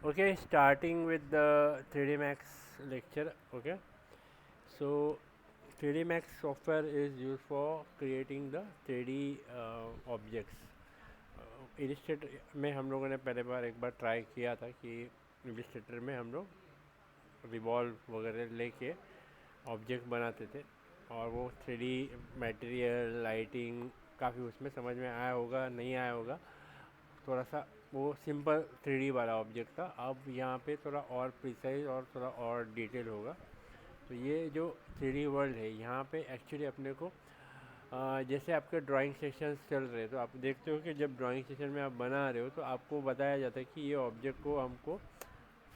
Okay, starting with the 3D Max lecture. Okay, so 3D Max software is used for creating the 3D objects. Illustrator में हम लोगों ने पहले बार एक बार try किया था कि इलिस्ट्रेटर में हम लोग रिवॉल्व वगैरह लेके ऑब्जेक्ट बनाते थे, और वो 3D मटेरियल लाइटिंग काफ़ी उसमें समझ में आया होगा, नहीं आया होगा। थोड़ा सा वो सिंपल 3D वाला ऑब्जेक्ट था। अब यहाँ पे थोड़ा और प्रिसाइज और थोड़ा और डिटेल होगा। तो ये जो 3D वर्ल्ड है, यहाँ पे एक्चुअली अपने को जैसे आपके ड्राइंग सेशंस चल रहे हैं, तो आप देखते हो कि जब ड्राइंग सेशन में आप बना रहे हो तो आपको बताया जाता है कि ये ऑब्जेक्ट को हमको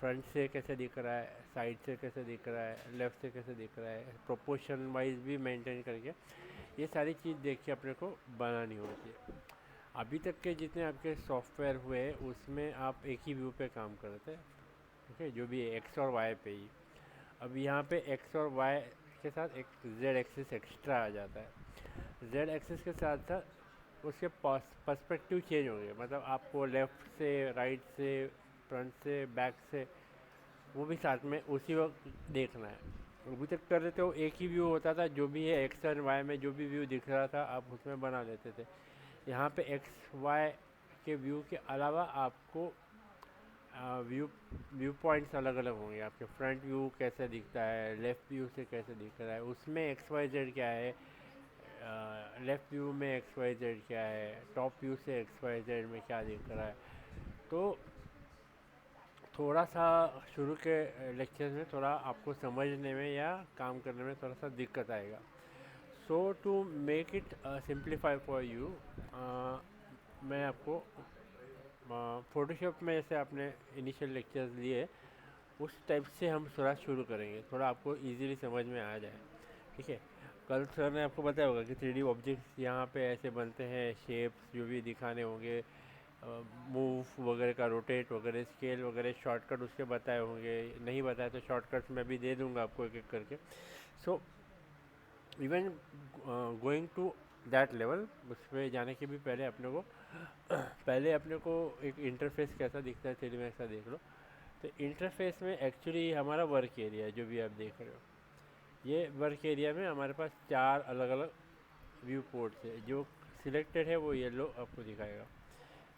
फ्रंट से कैसे दिख रहा है, साइड से कैसे दिख रहा है, लेफ़्ट से कैसे दिख रहा है, प्रोपोर्शन वाइज भी मेंटेन करके ये सारी चीज़ देख के अपने को बनानी होती है। अभी तक के जितने आपके सॉफ्टवेयर हुए हैं उसमें आप एक ही व्यू पे काम करते हैं। ओके, जो भी एक्स और वाई पे ही। अब यहाँ पे एक्स और वाई के साथ एक जेड एक्सिस एक्स्ट्रा आ जाता है। जेड एक्सिस के साथ साथ उसके पर्सपेक्टिव चेंज होंगे, मतलब आपको लेफ़्ट से, राइट से, फ्रंट से, बैक से, वो भी साथ में उसी वक्त देखना है। अभी तक कर रहे थे वो एक ही व्यू होता था, जो भी है एक्स एंड वाई में जो भी व्यू दिख रहा था आप उसमें बना लेते थे। यहाँ पे एक्स वाई के व्यू के अलावा आपको व्यू व्यू पॉइंट्स अलग अलग होंगे। आपके फ्रंट व्यू कैसे दिखता है, लेफ़्ट व्यू से कैसे दिख रहा है, उसमें एक्स वाई जेड क्या है, लेफ़्ट व्यू में एक्स वाई जेड क्या है, टॉप व्यू से एक्स वाई जेड में क्या दिख रहा है। तो थोड़ा सा शुरू के लेक्चर में थोड़ा आपको समझने में या काम करने में थोड़ा सा दिक्कत आएगा। So to make it simplify for you, मैं आपको फ़ोटोशॉप में जैसे आपने इनिशियल लेक्चर्स लिए उस टाइप से हम थोड़ा शुरू करेंगे, थोड़ा आपको इजीली समझ में आ जाए। ठीक है, कल सर ने आपको बताया होगा कि 3D ऑब्जेक्ट्स यहाँ पे ऐसे बनते हैं, शेप्स जो भी दिखाने होंगे, मूव वगैरह का, रोटेट वगैरह, स्केल वगैरह, शॉर्टकट उसके बताए होंगे। नहीं बताए तो शॉर्टकट्स मैं भी दे दूँगा आपको एक एक करके। So even going to that level, उस पर जाने के भी पहले अपने को पहले अपने को एक इंटरफेस कैसा दिखता है 3D में ऐसा देख लो। तो इंटरफेस में एक्चुअली हमारा वर्क एरिया है जो भी आप देख रहे हो। ये वर्क एरिया में हमारे पास चार अलग अलग व्यू पोर्ट्स है। जो सिलेक्टेड है वो येलो आपको दिखाएगा।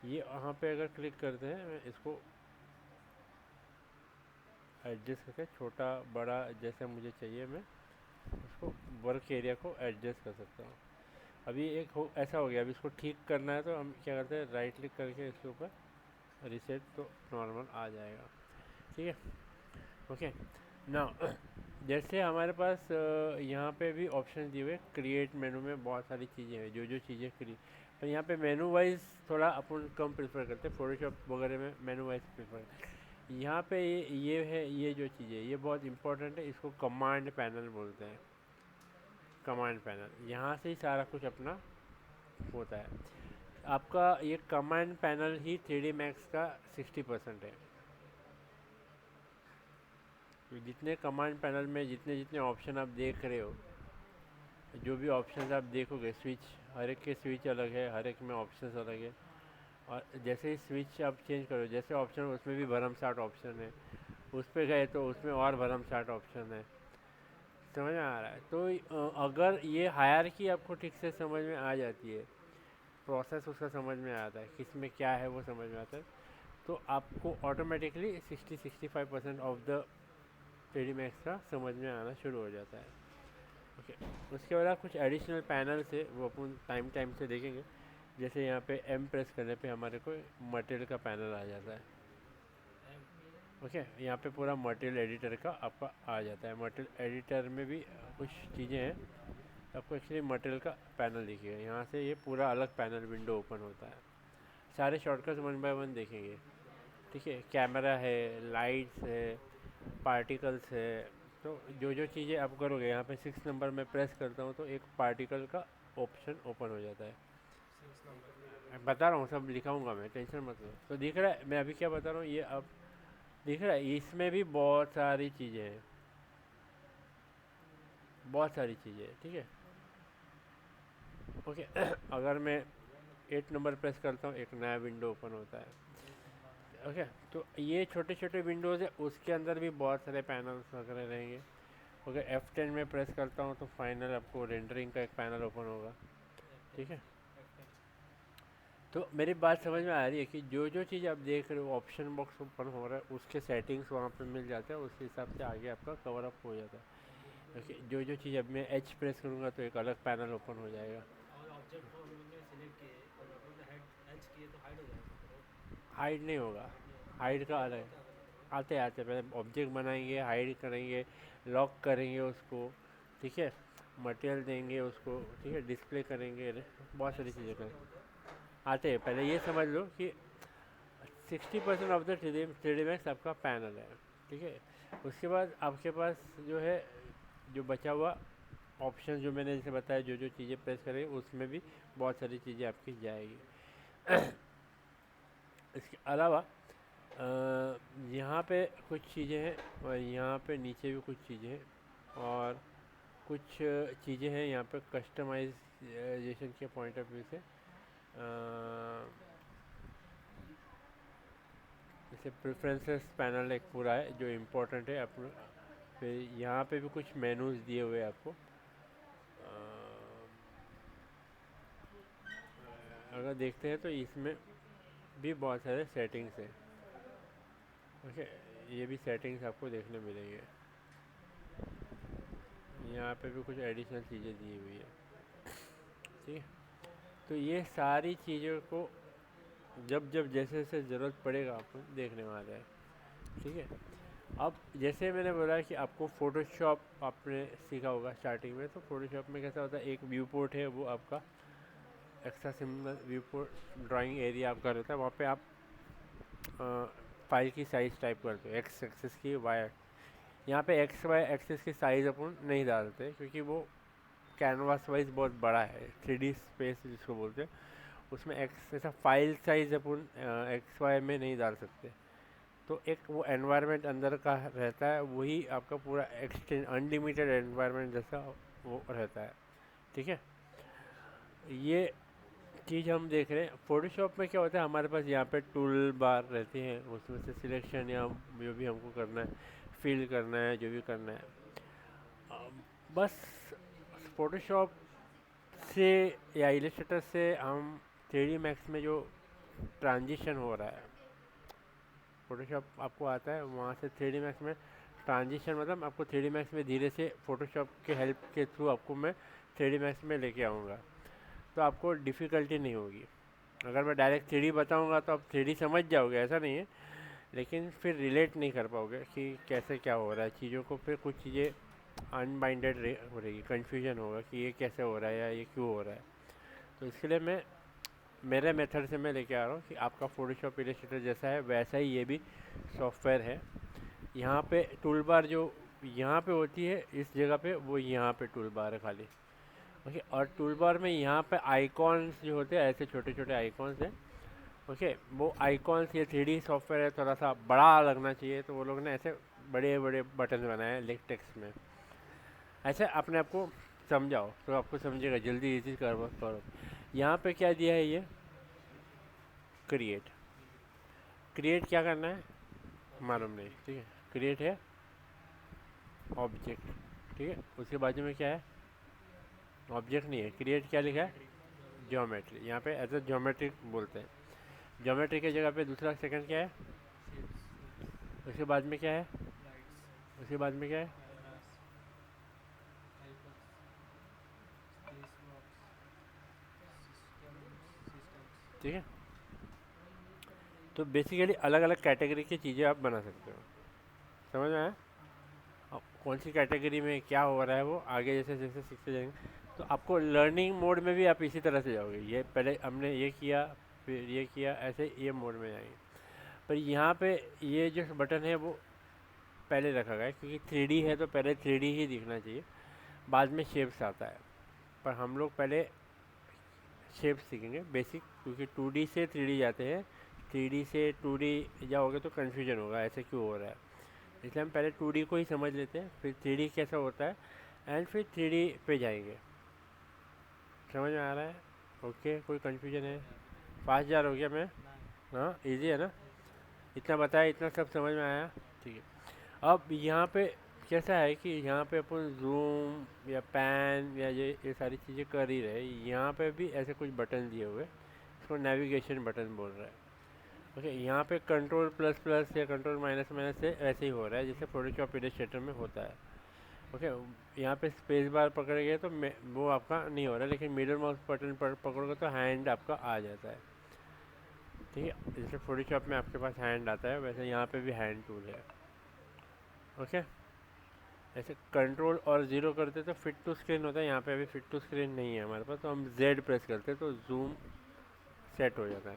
ये वहाँ पे अगर क्लिक करते हैं, मैं इसको एडजस्ट करके छोटा बड़ा जैसे मुझे चाहिए, मैं उसको वर्क एरिया को एडजस्ट कर सकता हूँ। अभी एक हो ऐसा हो गया, अभी इसको ठीक करना है तो हम क्या करते हैं, राइट क्लिक करके इसके ऊपर रिसेट, तो नॉर्मल आ जाएगा। ठीक है, ओके। ना जैसे हमारे पास यहाँ पे भी ऑप्शन दिए हुए, क्रिएट मेनू में बहुत सारी चीज़ें हैं, जो जो चीज़ें क्रिएट, पर यहाँ पे मेनू वाइज थोड़ा अपन कम प्रेफर करते हैं। फोटोशॉप वगैरह में मेनू वाइज प्रेफर। यहाँ पे ये है, ये जो चीज़ें ये बहुत इंपॉर्टेंट है, इसको कमांड पैनल बोलते हैं। कमांड पैनल, यहाँ से ही सारा कुछ अपना होता है। आपका ये कमांड पैनल ही 3D मैक्स का 60% है। तो जितने कमांड पैनल में जितने जितने ऑप्शन आप देख रहे हो, जो भी ऑप्शंस आप देखोगे, स्विच, हर एक के स्विच अलग है, हर एक में ऑप्शंस अलग है। और जैसे ही स्विच आप चेंज करो, जैसे ऑप्शन उसमें भी भरमसाठ ऑप्शन है, उस पर गए तो उसमें और भरमसाठ ऑप्शन है। समझ में आ रहा है? तो अगर ये हायरार्की आपको ठीक से समझ में आ जाती है, प्रोसेस उसका समझ में आता है, किस में क्या है वो समझ में आता है, तो आपको automatically 60-65% of the 3D max का समझ में आना शुरू हो जाता है। ओके, उसके बाद आप कुछ एडिशनल पैनल्स है वो अपन टाइम टाइम से देखेंगे। जैसे यहाँ पे एम प्रेस करने पे हमारे को मटेरियल का पैनल आ जाता है। ओके, यहाँ पे पूरा मटेरियल एडिटर का आपका आ जाता है। मटेरियल एडिटर में भी कुछ चीज़ें हैं, आपको एक्चुअली मटेरियल का पैनल दिखेगा। यहाँ से ये पूरा अलग पैनल विंडो ओपन होता है। सारे शॉर्टकट्स वन बाय वन देखेंगे। ठीक है, कैमरा है, लाइट्स है, पार्टिकल्स है। तो जो जो चीज़ें आप करोगे, यहाँ पे 6 नंबर में प्रेस करता हूँ तो एक पार्टिकल का ऑप्शन ओपन हो जाता है। मैं बता रहा हूँ, सब लिखाऊंगा मैं, टेंशन मत लो। तो दिख रहा है मैं अभी क्या बता रहा हूँ, ये अब दिख रहा है? इसमें भी बहुत सारी चीज़ें हैं, बहुत सारी चीज़ें हैं। ठीक है, ओके। अगर मैं 8 नंबर प्रेस करता हूँ, एक नया विंडो ओपन होता है। ओके। तो ये छोटे छोटे विंडोज़ है, उसके अंदर भी बहुत सारे पैनल्स वगैरह रहेंगे। ओके, F10 में प्रेस करता हूँ तो फाइनल आपको रेंडरिंग का एक पैनल ओपन होगा। ठीक है, तो मेरी बात समझ में आ रही है कि जो जो चीज़ आप देख रहे हो ऑप्शन बॉक्स ओपन हो रहा है, उसके सेटिंग्स वहाँ पे मिल जाते हैं, उस हिसाब से आगे आपका कवर अप हो जाता है। ओके, जो जो चीज़ अब मैं H प्रेस करूँगा तो एक अलग पैनल ओपन हो जाएगा। हाइड नहीं होगा, हाइड का अलग आते आते पहले ऑब्जेक्ट बनाएंगे, हाइड करेंगे, लॉक करेंगे उसको। ठीक है, मटेरियल देंगे उसको। ठीक है, डिस्प्ले करेंगे, बहुत सारी चीज़ें करें आते हैं। पहले ये समझ लो कि 60% ऑफ द 3D मैक्स आपका पैनल है। ठीक है, उसके बाद आपके पास जो है, जो बचा हुआ ऑप्शन जो मैंने जैसे बताया, जो जो चीज़ें प्रेस करेंगे उसमें भी बहुत सारी चीज़ें आपकी जाएगी। इसके अलावा यहाँ पे कुछ चीज़ें हैं, और यहाँ पे नीचे भी कुछ चीज़ें हैं, और कुछ चीज़ें हैं यहाँ पे कस्टमाइजेशन के पॉइंट ऑफ व्यू से। जैसे प्रेफरेंसेस पैनल एक पूरा है जो इम्पोर्टेंट है अपने। फिर यहाँ पे भी कुछ मेनूज दिए हुए हैं आपको। अगर देखते हैं तो इसमें भी बहुत सारे सेटिंग्स हैं। ओके, ये भी सेटिंग्स आपको देखने मिलेंगे। यहाँ पे भी कुछ एडिशनल चीज़ें दी हुई है। ठीक है, तो ये सारी चीज़ों को जब जब जैसे जैसे ज़रूरत पड़ेगा आपको देखने वाला है। ठीक है, अब जैसे मैंने बोला कि आपको फ़ोटोशॉप आपने सीखा होगा स्टार्टिंग में, तो फ़ोटोशॉप में कैसा होता है, एक व्यू पोर्ट है, वो आपका extra single view port drawing area आपका रहता है। वहाँ पे आप फाइल की साइज़ टाइप करते हो, एक्स एक्सिस की, वाई। यहाँ पे एक्स वाई एक्सिस की साइज़ अपन नहीं डालते क्योंकि वो कैनवास वाइज बहुत बड़ा है, 3D स्पेस जिसको बोलते हैं, उसमें एक्स ऐसा फाइल साइज अपन एक्स वाई में नहीं डाल सकते। तो एक वो एनवायरनमेंट अंदर का रहता है, वही आपका पूरा एक्सटेंड अनलिमिटेड एनवायरनमेंट जैसा वो रहता है। ठीक है, ये चीज़ हम देख रहे हैं। फ़ोटोशॉप में क्या होता है, हमारे पास यहाँ पे टूल बार रहती हैं, उसमें से सिलेक्शन या जो भी हमको करना है, फिल करना है, जो भी करना है। बस फ़ोटोशॉप से या इलस्ट्रेटर से हम 3D मैक्स में जो ट्रांजिशन हो रहा है, फ़ोटोशॉप आपको आता है, वहाँ से 3D मैक्स में ट्रांजिशन, मतलब आपको 3D मैक्स में धीरे से फ़ोटोशॉप के हेल्प के थ्रू आपको मैं 3D मैक्स में लेके आऊँगा, तो आपको डिफ़िकल्टी नहीं होगी। अगर मैं डायरेक्ट 3D बताऊँगा तो आप 3D समझ जाओगे, ऐसा नहीं है, लेकिन फिर रिलेट नहीं कर पाओगे कि कैसे क्या हो रहा है चीज़ों को। फिर कुछ चीज़ें अनबाइंडेड हो रहेगी, कन्फ्यूजन होगा कि ये कैसे हो रहा है या ये क्यों हो रहा है। तो इसके लिए मैं मेरे मेथड से मैं लेके आ रहा हूँ कि आपका फ़ोटोशॉप इलस्ट्रेटर जैसा है वैसा ही ये भी सॉफ्टवेयर है। यहाँ पे टूल बार जो यहाँ पे होती है इस जगह पे, वो यहाँ पे टूल बार है खाली। ओके, और टूल बार में यहाँ पे आइकॉन्स जो होते हैं, ऐसे छोटे छोटे आइकॉन्स हैं। ओके, वो आइकॉन्स, ये 3D सॉफ्टवेयर है, थोड़ा सा बड़ा लगना चाहिए, तो वो लोग ने ऐसे बड़े बड़े बटन बनाए हैं लेग टेक्स्ट में। ऐसे अपने आप को समझाओ तो आपको समझेगा, जल्दी इजी करो। यहाँ पे क्या दिया है, ये क्रिएट। क्रिएट क्या करना है मालूम नहीं। ठीक है, क्रिएट है ऑब्जेक्ट। ठीक है, उसके बाजू में क्या है, ऑब्जेक्ट नहीं है, क्रिएट क्या लिखा है, ज्योमेट्री। यहाँ पे एज ए ज्योमेट्रिक बोलते हैं। ज्योमेट्री की जगह पे दूसरा सेकंड क्या है, उसके बाद में क्या है, उसके बाद में क्या है, ठीक है। तो बेसिकली अलग अलग कैटेगरी की चीज़ें आप बना सकते हो। समझ में आया? अब कौन सी कैटेगरी में क्या हो रहा है वो आगे जैसे जैसे सीखते जाएंगे, तो आपको लर्निंग मोड में भी आप इसी तरह से जाओगे। ये पहले हमने ये किया, फिर ये किया, ऐसे ये मोड में जाएंगे। पर यहाँ पे ये जो बटन है वो पहले रखा गया है क्योंकि 3D है, तो पहले 3D ही दिखना चाहिए, बाद में शेप्स आता है। पर हम लोग पहले शेप सीखेंगे बेसिक, क्योंकि 2D से 3D जाते हैं, 3D से 2D जाओगे तो कन्फ्यूजन होगा ऐसे क्यों हो रहा है। इसलिए हम पहले 2D को ही समझ लेते हैं, फिर 3D कैसा होता है, एंड फिर 3D पे जाएंगे। समझ में आ रहा है? ओके, कोई कन्फ्यूजन है? फास्ट जा रहा हो गया मैं? हाँ, इजी है ना? इतना बताया, इतना सब समझ में आया? ठीक है। अब यहाँ पे कैसा है कि यहाँ पे अपन जूम या पैन या ये सारी चीज़ें कर ही रहे, यहाँ पे भी ऐसे कुछ बटन दिए हुए, इसको नेविगेशन बटन बोल रहा है। ओके, यहाँ पे कंट्रोल प्लस प्लस या कंट्रोल माइनस माइनस से ऐसे ही हो रहा है जैसे फोटोशॉप इलस्ट्रेटर में होता है। ओके, यहाँ पे स्पेस बार पकड़ेंगे तो वो आपका नहीं हो रहा है, लेकिन मिडल माउस बटन पकड़ोगे तो हैंड आपका आ जाता है। ठीक है, जैसे फोटोशॉप में आपके पास हैंड आता है वैसे यहाँ पे भी हैंड टूल है। ओके, ऐसे कंट्रोल और ज़ीरो करते तो फिट टू स्क्रीन होता है, यहाँ पे अभी फिट टू स्क्रीन नहीं है हमारे पास, तो हम जेड प्रेस करते तो जूम सेट हो जाता है।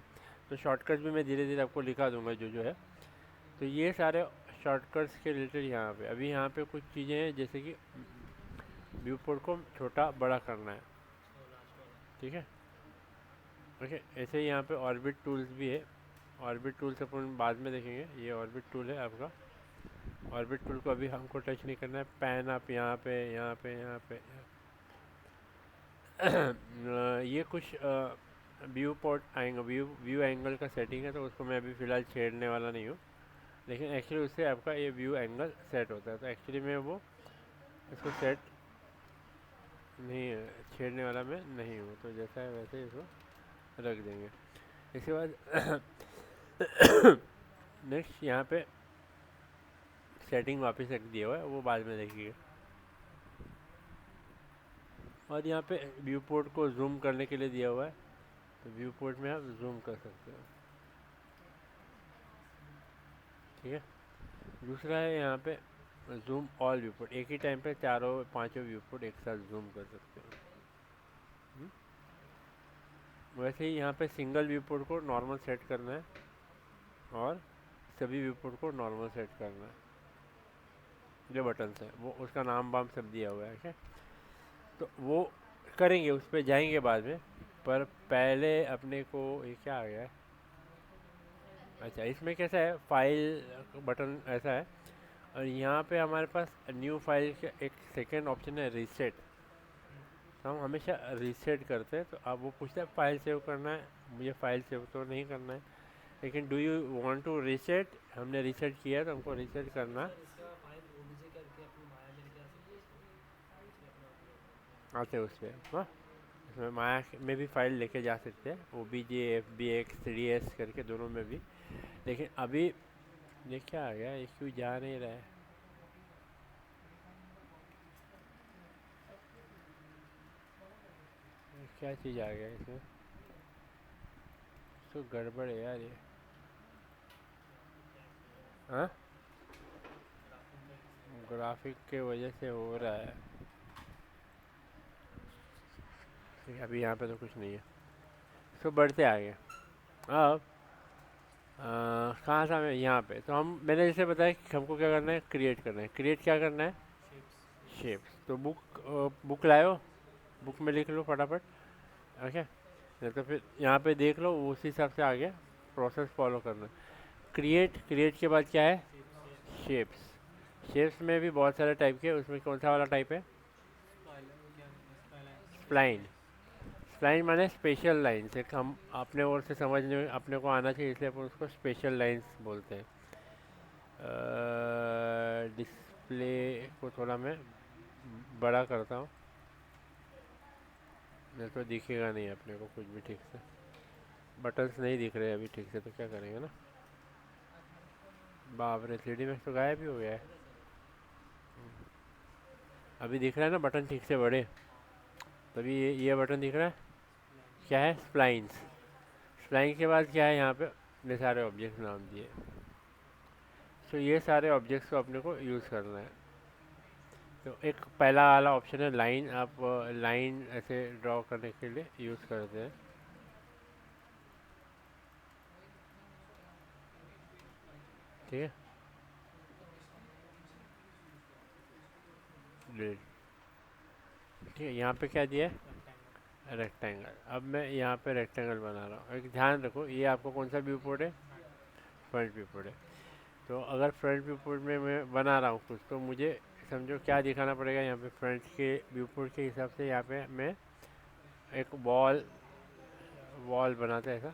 तो शॉर्टकट भी मैं धीरे धीरे आपको लिखा दूंगा जो जो है। तो ये सारे शॉर्टकट्स के रिलेटेड यहाँ पे अभी यहाँ पे कुछ चीज़ें हैं, जैसे कि व्यू पोर्ट को छोटा बड़ा करना है। ठीक है, ओके, ऐसे ही यहाँ पे ऑर्बिट टूल्स भी है। ऑर्बिट टूल्स अपन बाद में देखेंगे, ये ऑर्बिट टूल है आपका। ऑर्बिट टूल को अभी हमको टच नहीं करना है। पैन आप यहाँ पे यहाँ पे यहाँ पे ये कुछ व्यू पोर्ट आएंगे, व्यू एंगल का सेटिंग है, तो उसको मैं अभी फ़िलहाल छेड़ने वाला नहीं हूँ, लेकिन एक्चुअली उससे आपका ये व्यू एंगल सेट होता है। तो एक्चुअली मैं वो इसको सेट नहीं छेड़ने वाला मैं नहीं हूँ, तो जैसा है वैसे इसको रख देंगे। इसके बाद नेक्स्ट यहाँ पे सेटिंग वापस रख दिया हुआ है, वो बाद में देखिए। और यहाँ पे व्यू पोर्ट को जूम करने के लिए दिया हुआ है, तो व्यू पोर्ट में आप जूम कर सकते हो। ठीक है, दूसरा है यहाँ पे जूम ऑल व्यू पोर्ट, एक ही टाइम पे चारों पांचों व्यू पोर्ट एक साथ जूम कर सकते हो। वैसे ही यहाँ पे सिंगल व्यू पोर्ट को नॉर्मल सेट करना है और सभी व्यू पोर्ट को नॉर्मल सेट करना है। जो बटन्स है वो उसका नाम वाम सब दिया हुआ है। ठीक है, तो वो करेंगे, उस पर जाएंगे बाद में, पर पहले अपने को ये क्या आ गया है। अच्छा, इसमें कैसा है, फाइल बटन ऐसा है, और यहाँ पे हमारे पास न्यू फाइल का एक सेकंड ऑप्शन है, रीसेट। तो हम हमेशा रीसेट करते हैं, तो अब वो पूछता है फाइल सेव करना है, मुझे फाइल सेव तो नहीं करना है, लेकिन do you want to reset, हमने रीसेट किया तो हमको रीसेट करना आते उस पर। हाँ, इसमें माया में भी फाइल लेके जा सकते हैं, OBJ FBX 3S करके दोनों में भी। लेकिन अभी ये क्या आ गया, ये क्यों जा नहीं रहा है। क्या चीज़ आ गया इसमें, तो गड़बड़ है यार ये। हाँ, ग्राफिक के वजह से हो रहा है। ठीक है, अभी यहाँ पे तो कुछ नहीं है, तो बढ़ते आगे। अब कहाँ था मैं, यहाँ पे तो हम, मैंने जैसे बताया कि हमको क्या करना है, क्रिएट करना है। क्रिएट क्या करना है, शेप्स। तो बुक लाओ, बुक में लिख लो फटाफट। ओके, नहीं तो फिर यहाँ पे देख लो, उसी हिसाब से आगे प्रोसेस फॉलो करना। क्रिएट, क्रिएट के बाद क्या है, शेप्स। शेप्स में भी बहुत सारे टाइप के, उसमें कौन सा वाला टाइप है, स्प्लाइन। स्प्लाइन माने स्पेशल लाइन्स, एक हम अपने ओर से समझने अपने को आना चाहिए, इसलिए अपन उसको स्पेशल लाइन्स बोलते हैं। डिस्प्ले को थोड़ा मैं बड़ा करता हूँ, नहीं तो दिखेगा नहीं अपने को कुछ भी ठीक से, बटन्स नहीं दिख रहे अभी ठीक से, तो क्या करेंगे ना। बाप रे, 3D मैक्स तो गायब ही हो गया है। अभी दिख रहा है ना बटन ठीक से बड़े, तभी ये बटन दिख रहा है, क्या है, स्प्लाइंस। स्प्लाइन के बाद क्या है, यहाँ पे इतने सारे ऑब्जेक्ट्स नाम दिए। तो ये सारे ऑब्जेक्ट्स को अपने को यूज़ करना है। तो एक पहला वाला ऑप्शन है लाइन, आप लाइन ऐसे ड्रॉ करने के लिए यूज़ करते हैं। ठीक है, ग्रेड। ठीक है, यहाँ पे क्या दिया है, रेक्टेंगल। अब मैं यहाँ पे रेक्टेंगल बना रहा हूँ। एक ध्यान रखो, ये आपको कौन सा व्यू पोर्ट है, फ्रंट व्यू पोर्ट है। तो अगर फ्रंट व्यू पोर्ट में मैं बना रहा हूँ कुछ, तो मुझे समझो क्या दिखाना पड़ेगा, यहाँ पे फ्रंट के व्यू पोर्ट के हिसाब से यहाँ पे मैं एक वॉल बनाता है ऐसा।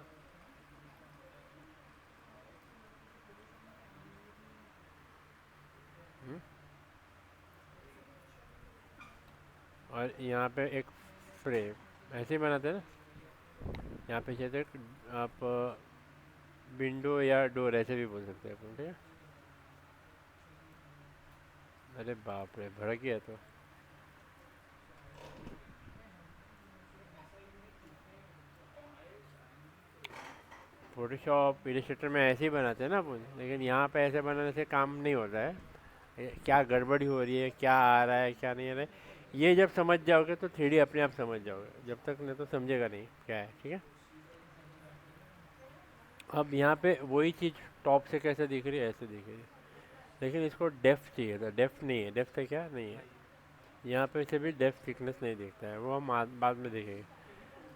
और यहाँ पे एक फ्रेम ऐसे ही बनाते हैं ना। यहाँ पे जैसे आप विंडो या डोर ऐसे भी बोल सकते हैं अपन, ठीक है। अरे बाप रे, भड़क गया तो। फोटोशॉप इलस्ट्रेटर में ऐसे ही बनाते हैं ना अपन, लेकिन यहाँ पे ऐसे बनाने से काम नहीं होता है। क्या गड़बड़ी हो रही है, क्या आ रहा है, क्या नहीं आ रहा है, ये जब समझ जाओगे तो 3D अपने आप समझ जाओगे, जब तक नहीं तो समझेगा नहीं क्या है, ठीक है। अब यहाँ पे वही चीज़ टॉप से कैसे दिख रही है, ऐसे दिख रही है, लेकिन इसको डेप्थ चाहिए था, डेप्थ नहीं है। डेप्थ है क्या, नहीं है। यहाँ पे से भी डेप्थ थिकनेस नहीं दिखता है, वो हम बाद में देखेंगे।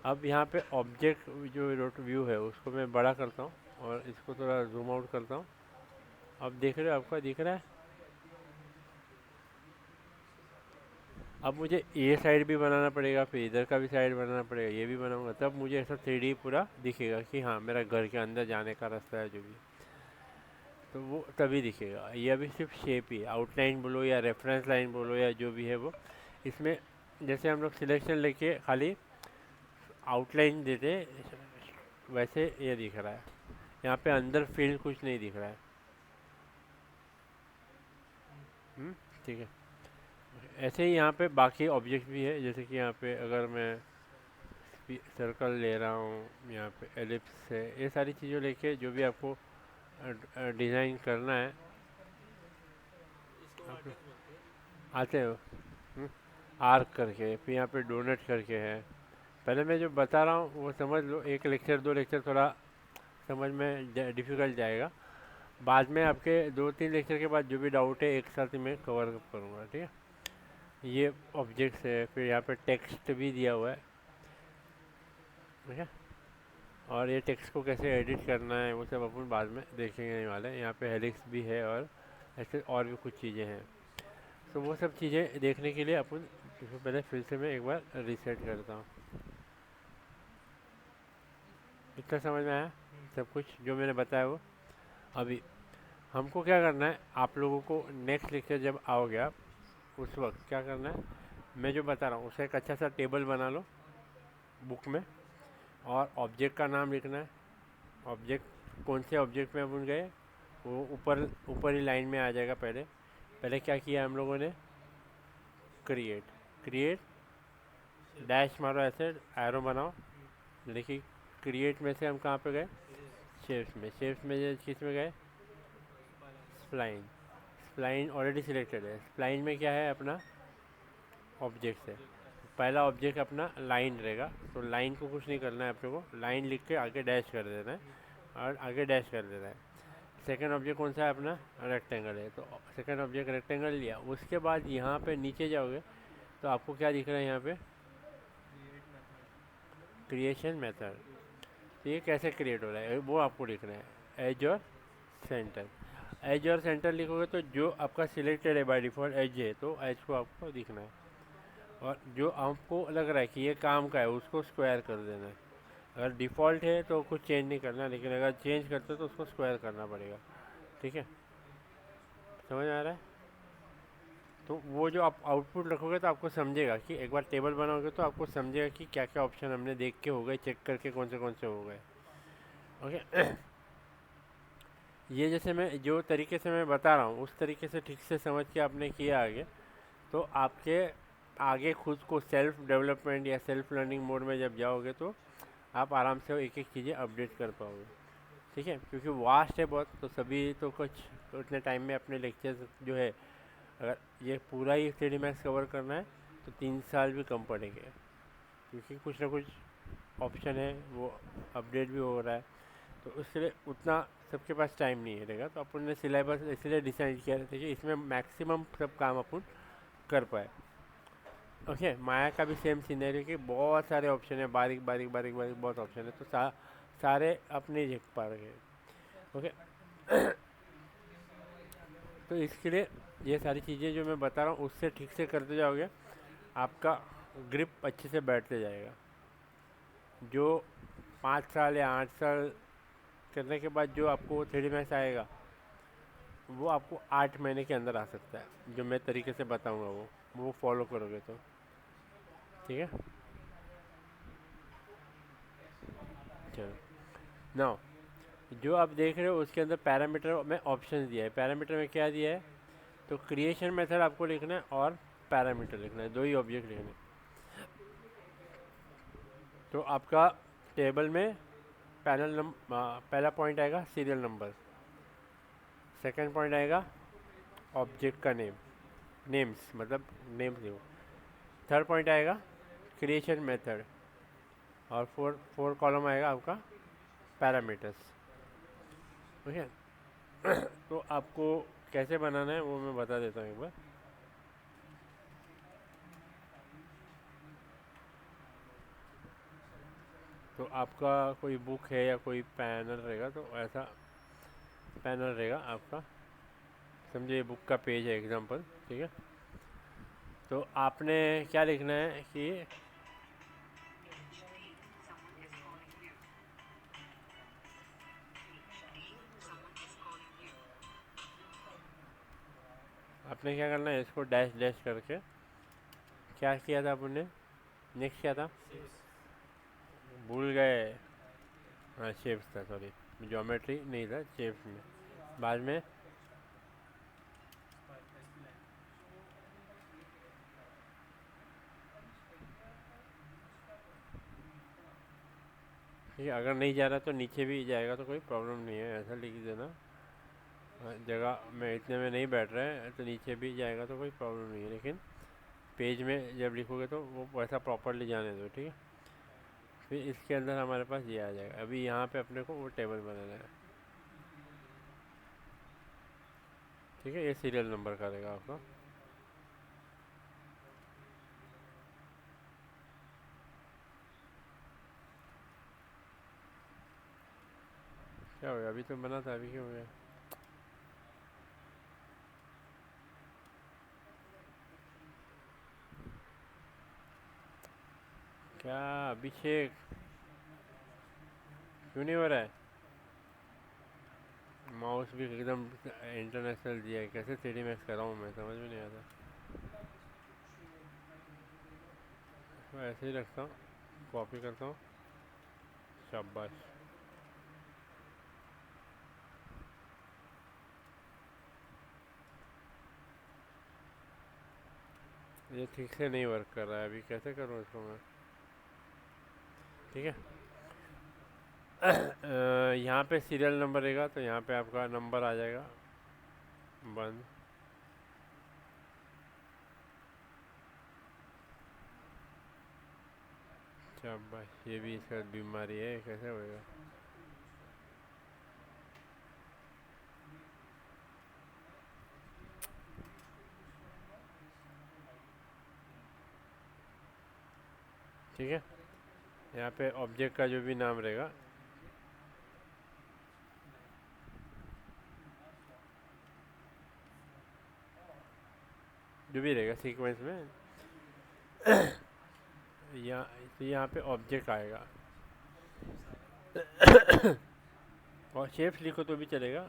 अब यहाँ पे ऑब्जेक्ट जो रोट व्यू है उसको मैं बड़ा करता हूँ और इसको थोड़ा जूम आउट करता हूँ। अब देख रहे हो, आपका दिख रहा है। अब मुझे ये साइड भी बनाना पड़ेगा, फिर इधर का भी साइड बनाना पड़ेगा, ये भी बनाऊंगा, तब मुझे ऐसा 3D पूरा दिखेगा कि हाँ मेरा घर के अंदर जाने का रास्ता है जो भी, तो वो तभी दिखेगा। ये अभी सिर्फ शेप ही, आउटलाइन बोलो या रेफरेंस लाइन बोलो या जो भी है वो, इसमें जैसे हम लोग सिलेक्शन लेके खाली आउटलाइन देते वैसे ये दिख रहा है। यहाँ पे अंदर फील्ड कुछ नहीं दिख रहा है। ठीक है। ऐसे ही यहाँ पे बाकी ऑब्जेक्ट भी है, जैसे कि यहाँ पे अगर मैं सर्कल ले रहा हूँ, यहाँ पे एलिप्स है, ये सारी चीज़ों लेके जो भी आपको डिज़ाइन करना है आते हो। आर्क करके, फिर यहाँ पे डोनट करके है। पहले मैं जो बता रहा हूँ वो समझ लो, एक लेक्चर दो लेक्चर थोड़ा समझ में डिफ़िकल्ट जाएगा, बाद में आपके 2-3 लेक्चर के बाद जो भी डाउट है एक साथ ही मैं कवर करूँगा, ठीक है। ये ऑब्जेक्ट्स है, फिर यहाँ पे टेक्स्ट भी दिया हुआ है, ठीक है। और ये टेक्स्ट को कैसे एडिट करना है वो सब अपन बाद में देखेंगे वाले। यहाँ पे हेलिक्स भी है और ऐसे और भी कुछ चीज़ें हैं। तो वो सब चीज़ें देखने के लिए अपन इसको पहले फिर से मैं एक बार रीसेट करता हूँ। इतना समझ में आया सब कुछ जो मैंने बताया वो। अभी हमको क्या करना है, आप लोगों को नेक्स्ट लेक्चर जब आओगे आप, उस वक्त क्या करना है, मैं जो बता रहा हूँ उसका एक अच्छा सा टेबल बना लो बुक में, और ऑब्जेक्ट का नाम लिखना है। ऑब्जेक्ट कौन से ऑब्जेक्ट में अपन गए वो ऊपर ऊपर ही लाइन में आ जाएगा। पहले पहले क्या किया हम लोगों ने, क्रिएट, क्रिएट डैश मारो, ऐसे एरो बनाओ। देखिए क्रिएट में से हम कहाँ पे गए, शेप्स में। शेप्स में किस में गए, स्प्लाइन। स्प्लाइन ऑलरेडी सिलेक्टेड है। स्प्लाइन में क्या है अपना, ऑब्जेक्ट है। पहला ऑब्जेक्ट अपना लाइन रहेगा, तो लाइन को कुछ नहीं करना है अपने को, लाइन लिख के आगे डैश कर देना है और आगे डैश कर देना है। सेकंड ऑब्जेक्ट कौन सा है अपना, रेक्टेंगल है, तो सेकंड ऑब्जेक्ट रेक्टेंगल लिया। उसके बाद यहाँ पे नीचे जाओगे तो आपको क्या दिख रहा है यहाँ पे, क्रिएशन मेथड। तो ये कैसे क्रिएट हो रहा है वो आपको लिखना है। एज और सेंटर, एज और सेंटर लिखोगे तो जो आपका सिलेक्टेड है बाय डिफ़ॉल्ट एज है, तो एज को आपको दिखना है। और जो आपको लग रहा है कि ये काम का है उसको स्क्वायर कर देना है। अगर डिफ़ॉल्ट है तो कुछ चेंज नहीं करना, लेकिन अगर चेंज करते हो तो उसको स्क्वायर करना पड़ेगा, ठीक है। समझ आ रहा है। तो वो जो आप आउटपुट रखोगे तो आपको समझेगा कि एक बार टेबल बनाओगे तो आपको समझेगा कि क्या क्या ऑप्शन हमने देख के हो गए, चेक करके कौन से हो गए, ओके। ये जैसे मैं जो तरीके से मैं बता रहा हूँ उस तरीके से ठीक से समझ के आपने किया आगे, तो आपके आगे खुद को सेल्फ डेवलपमेंट या सेल्फ लर्निंग मोड में जब जाओगे तो आप आराम से एक एक चीज़ें अपडेट कर पाओगे, ठीक है। क्योंकि वास्ट है बहुत, तो सभी तो कुछ तो उतने टाइम में अपने लेक्चर्स जो है, अगर ये पूरा ही 3D मैक्स कवर करना है तो 3 साल भी कम पड़ेंगे, क्योंकि कुछ ना कुछ ऑप्शन है वो अपडेट भी हो रहा है, तो उसके लिए उतना सबके पास टाइम नहीं रहेगा। तो अपन ने सिलेबस इसलिए डिसाइड किया था कि इसमें मैक्सिमम सब काम अपन कर पाए, ओके। माया का भी सेम सीनरी कि बहुत सारे ऑप्शन है, बारीक बारीक बारीक बारीक बहुत ऑप्शन है, तो सारे अपने देख पा रहे हैं, ओके। तो इसके लिए ये सारी चीज़ें जो मैं बता रहा हूँ उससे ठीक से करते जाओगे, आपका ग्रिप अच्छे से बैठते जाएगा। जो 5 साल या 8 साल करने के बाद जो आपको 3D मैक्स आएगा वो आपको 8 महीने के अंदर आ सकता है, जो मैं तरीके से बताऊंगा वो फॉलो करोगे तो। ठीक है। चलो नाउ जो आप देख रहे हो उसके अंदर पैरामीटर में ऑप्शन दिया है। पैरामीटर में क्या दिया है, तो क्रिएशन मेथड आपको लिखना है और पैरामीटर लिखना है, दो ही ऑब्जेक्ट लिखने हैं। तो आपका टेबल में पहला पॉइंट आएगा सीरियल नंबर, सेकंड पॉइंट आएगा ऑब्जेक्ट का नेम, नेम्स मतलब नेम्स नहीं, थर्ड पॉइंट आएगा क्रिएशन मेथड, और फोर कॉलम आएगा आपका पैरामीटर्स। ओके। तो आपको कैसे बनाना है वो मैं बता देता हूँ एक बार। तो आपका कोई बुक है या कोई पैनल रहेगा, तो ऐसा पैनल रहेगा आपका, समझिए बुक का पेज है एग्जांपल, ठीक है। तो आपने क्या लिखना है कि आपने क्या करना है, इसको डैश डैश करके, क्या किया था आपने, नेक्स्ट क्या था, भूल गए, हाँ शेप्स था, सॉरी ज्योमेट्री नहीं था, शेप्स में बाद में। ठीक है, अगर नहीं जा रहा तो नीचे भी जाएगा तो कोई प्रॉब्लम नहीं है, ऐसा लिख देना। जगह में इतने में नहीं बैठ रहा है तो नीचे भी जाएगा तो कोई प्रॉब्लम नहीं है, लेकिन पेज में जब लिखोगे तो वो वैसा प्रॉपरली जाने दो, ठीक है। फिर इसके अंदर हमारे पास ये आ जाएगा। अभी यहाँ पे अपने को वो टेबल बनाना है, ठीक है। ये सीरियल नंबर का रहेगा आपका। क्या हो गया, अभी तो बना था, अभी क्यों हो गया। क्या अभिषेक, क्यों नहीं हो रहा है। माउस भी एकदम इंटरनेशनल दिया है, कैसे 3D मैक्स कर रहा हूँ मैं, समझ में नहीं आता। तो ऐसे ही रखता हूँ, कॉपी करता हूँ, शाबाश। ये ठीक से नहीं वर्क कर रहा है, अभी कैसे करूँ इसको मैं, ठीक है। यहाँ पे सीरियल नंबर रहेगा तो यहाँ पे आपका नंबर आ जाएगा 1। शाबाश, ये भी इसका बीमारी है, कैसे होएगा। ठीक है, यहाँ पे ऑब्जेक्ट का जो भी नाम रहेगा, जो भी रहेगा सीक्वेंस में, यहाँ तो यहाँ पे ऑब्जेक्ट आएगा। और शेप्स लिखो तो भी चलेगा,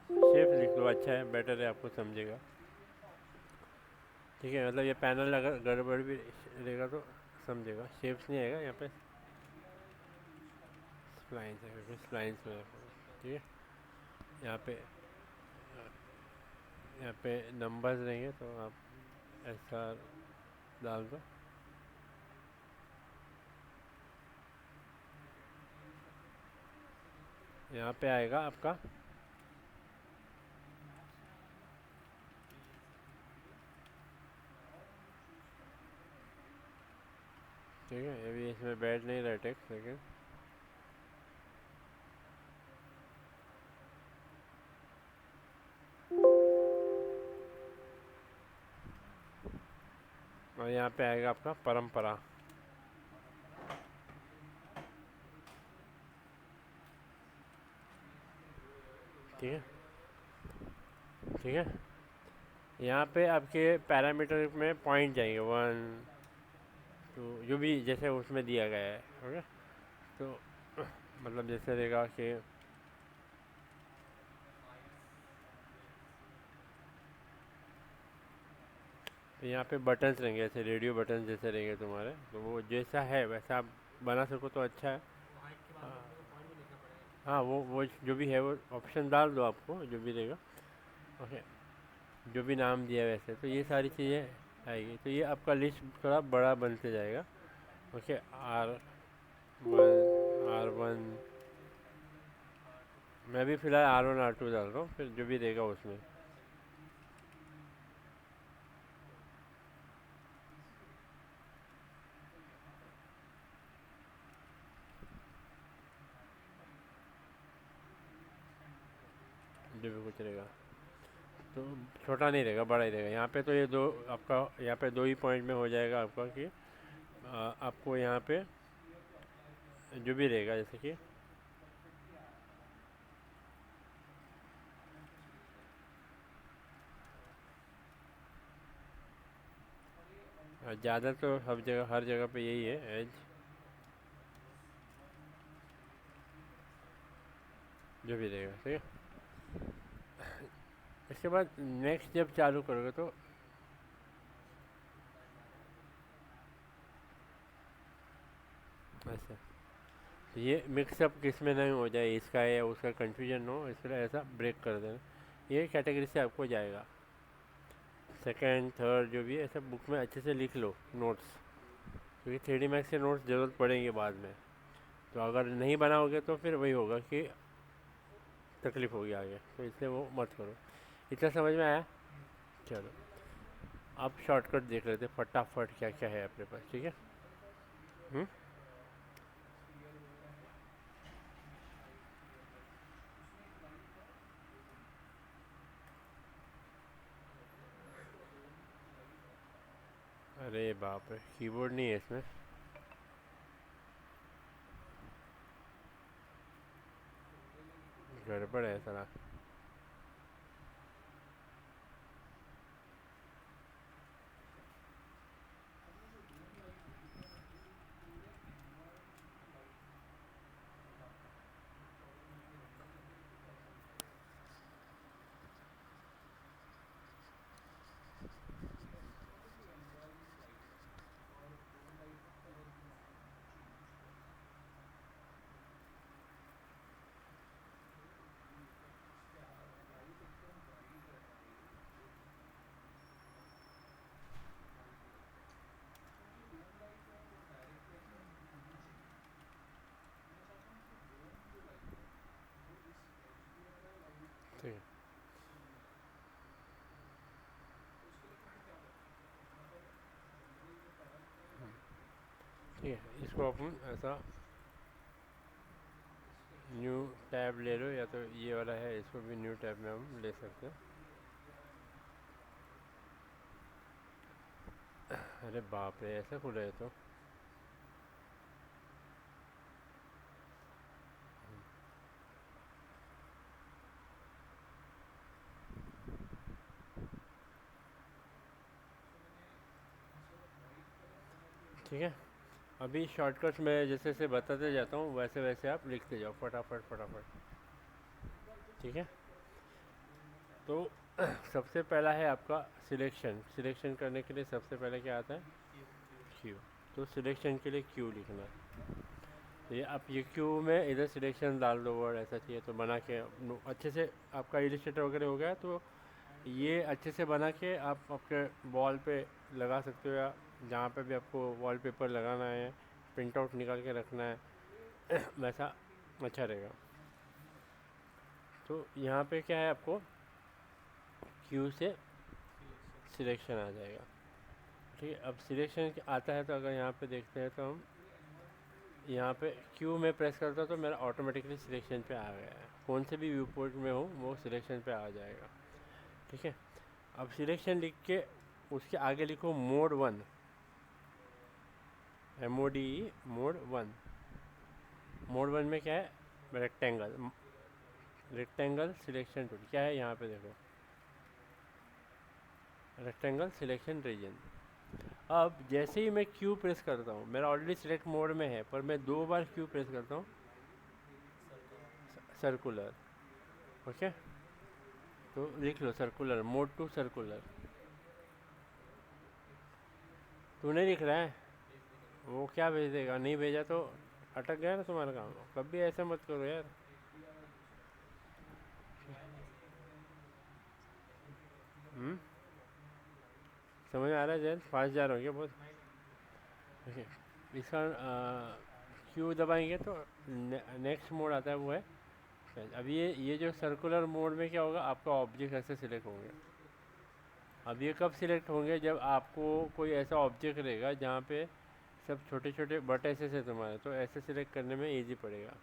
शेप्स लिख लो, अच्छा है, बेटर है, आपको समझेगा, ठीक है। मतलब ये पैनल अगर गड़बड़ भी रहेगा तो समझेगा, शेप्स नहीं आएगा यहाँ पे, स्प्लाइंस है, क्योंकि स्प्लाइंस में, ठीक है। यहाँ पे यहाँ पे नंबर्स रहेंगे तो आप ऐसा डाल दो। यहाँ पे आएगा आपका, ठीक है। ये भी इसमें बैठ नहीं रहा टेक्स्ट, लेकिन और यहाँ पे आएगा आपका परंपरा, ठीक है, ठीक है। यहाँ पे आपके पैरामीटर में पॉइंट जाएंगे 1 2, जो भी जैसे उसमें दिया गया है, ओके। तो मतलब जैसे रहेगा कि यहाँ पे बटन्स रहेंगे, ऐसे रेडियो बटन जैसे रहेंगे तुम्हारे, तो वो जैसा है वैसा आप बना सको तो अच्छा है। हाँ हाँ, वो जो भी है वो ऑप्शन डाल दो, आपको जो भी रहेगा। ओके, जो भी नाम दिया है वैसे, तो ये सारी चीज़ें आएगी, तो ये आपका लिस्ट थोड़ा बड़ा बनते जाएगा। ओके, R1 मैं भी फिलहाल R1 R2 डाल रहा हूँ, फिर जो भी रहेगा उसमें। जो भी कुछ रहेगा तो छोटा नहीं रहेगा, बड़ा ही रहेगा। यहाँ पे तो ये दो आपका, यहाँ पे दो ही पॉइंट में हो जाएगा आपका कि आपको यहाँ पे जो भी रहेगा, जैसे कि ज़्यादा तो हर जगह पे यही है एज, जो भी रहेगा ठीक है। इसके बाद नेक्स्ट जब चालू करोगे तो ऐसा, तो ये मिक्सअप किस में नहीं हो जाए, इसका या उसका कंफ्यूजन हो, इसलिए ऐसा ब्रेक कर देना। ये कैटेगरी से आपको जाएगा, सेकंड थर्ड जो भी है ऐसा बुक में अच्छे से लिख लो नोट्स, क्योंकि 3D Max के नोट्स ज़रूरत पड़ेंगे बाद में। तो अगर नहीं बनाओगे तो फिर वही होगा कि तकलीफ होगी आगे, तो इसलिए वो मत करो। इतना समझ में आया? चलो, अब शॉर्टकट देख लेते फटाफट क्या क्या है अपने पास, ठीक है। हम्म? अरे बाप रे, कीबोर्ड नहीं है इसमें। गड़बड़ है सारा। ठीक है, ठीक है, इसको अपन ऐसा न्यू टैब ले लो, या तो ये वाला है इसको भी न्यू टैब में हम ले सकते हैं। अरे बाप रे, ऐसा खुला है तो। ठीक है, अभी शॉर्टकट्स में जैसे जैसे बताते जाता हूँ वैसे वैसे आप लिखते जाओ फटाफट फटाफट, ठीक है। तो सबसे पहला है आपका सिलेक्शन। सिलेक्शन करने के लिए सबसे पहले क्या आता है? क्यू। तो सिलेक्शन के लिए क्यू लिखना है। तो ये आप ये क्यू में इधर सिलेक्शन डाल दो, वर्ड ऐसा चाहिए तो बना के अच्छे से। आपका इलिस्ट्रेटर वगैरह हो गया तो ये अच्छे से बना के आप आपके वॉल पे लगा सकते हो, या जहाँ पे भी आपको वॉलपेपर लगाना है, प्रिंट आउट निकाल के रखना है वैसा अच्छा रहेगा। तो यहाँ पे क्या है, आपको क्यू से सिलेक्शन आ जाएगा, ठीक है। अब सिलेक्शन आता है तो अगर यहाँ पे देखते हैं तो हम यहाँ पे क्यू में प्रेस करता हूँ तो मेरा ऑटोमेटिकली सिलेक्शन पे आ गया है। कौन से भी व्यू पोर्ट में हो वो सिलेक्शन पे आ जाएगा, ठीक है। अब सिलेक्शन लिख के उसके आगे लिखो मोड 1, MODE मोड 1। मोड 1 में क्या है? रेक्टेंगल। रेक्टेंगल सिलेक्शन टूल क्या है, यहाँ पे देखो, रेक्टेंगल सिलेक्शन रीजन। अब जैसे ही मैं क्यू प्रेस करता हूँ, मेरा ऑलरेडी सिलेक्ट मोड में है, पर मैं दो बार क्यू प्रेस करता हूँ, सर्कुलर। ओके, तो लिख लो सर्कुलर, मोड 2 सर्कुलर। तू नहीं लिख रहा है, वो क्या भेज देगा, नहीं भेजा तो अटक गया ना तुम्हारा काम। कभी ऐसा मत करो यार। हम्म, समझ में आ रहा है जैन? फास्ट जा रहा हो क्या बहुत? ओके, इसका क्यू दबाएंगे तो नेक्स्ट मोड आता है, वो है fence। अब ये जो सर्कुलर मोड में क्या होगा, आपका ऑब्जेक्ट ऐसे सिलेक्ट होंगे। अब ये कब सिलेक्ट होंगे, जब आपको कोई ऐसा ऑब्जेक्ट रहेगा जहाँ पे सब छोटे छोटे वर्टिसेस है तुम्हारे, तो ऐसे सिलेक्ट करने में इजी पड़ेगा।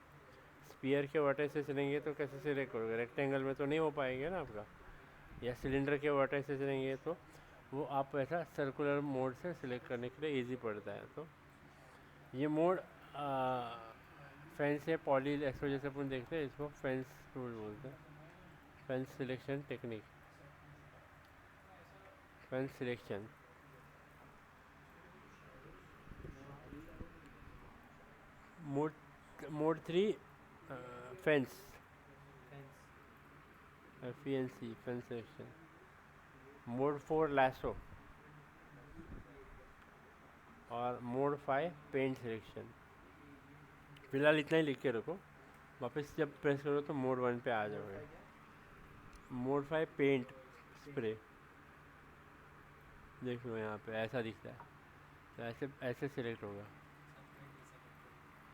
स्फीयर के वर्टिसेस रहेंगे तो कैसे सिलेक्ट करोगे, रेक्टेंगल में तो नहीं हो पाएंगे ना आपका, या सिलेंडर के वर्टिसेस रहेंगे तो वो आप ऐसा सर्कुलर मोड से सिलेक्ट करने के लिए इजी पड़ता है। तो ये मोड फेंस है, पॉली एक्सो जैसे अपन देखते हैं, इसको फेंस टूल बोलते हैं, fence selection technique, fence selection. Mode mode 3 fence, FENC, fence selection. Mode 4 lasso, और मोड 5 पेंट सिलेक्शन। फिलहाल इतना ही लिख के रखो, वापस जब प्रेस करो तो मोड 1 पे आ जाओगे। मोड 5 पेंट स्प्रे, देख लो यहाँ पे ऐसा दिखता है, तो ऐसे ऐसे सिलेक्ट होगा।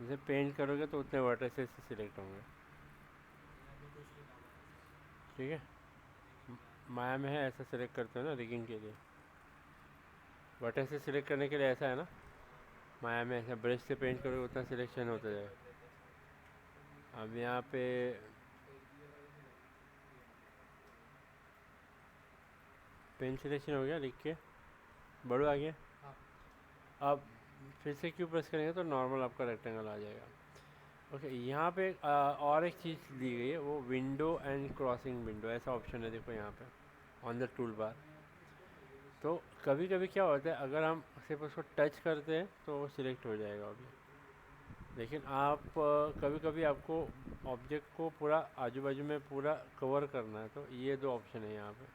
जैसे पेंट करोगे तो उतने वाटर से सिलेक्ट होंगे, ठीक है। माया में है ऐसा सिलेक्ट करते हो ना रिगिंग के लिए, वाटर से सिलेक्ट करने के लिए ऐसा है ना। माया में ऐसा ब्रश से पेंट करोगे उतना सिलेक्शन होता जाएगा। अब यहाँ पे पेन सिलेक्शन हो गया, लिख के बढ़ो आगे। अब फिर से क्यू प्रेस करेंगे तो नॉर्मल आपका रेक्टेंगल आ जाएगा। ओके, यहाँ पे और एक चीज़ दी गई है, वो विंडो एंड क्रॉसिंग विंडो ऐसा ऑप्शन है, देखो यहाँ पे ऑन द टूल बार। तो कभी कभी क्या होता है, अगर हम सिर्फ उसको टच करते हैं तो वो सिलेक्ट हो जाएगा अभी, लेकिन आप कभी कभी आपको ऑब्जेक्ट को पूरा आजू बाजू में पूरा कवर करना है, तो ये दो ऑप्शन है यहाँ पे।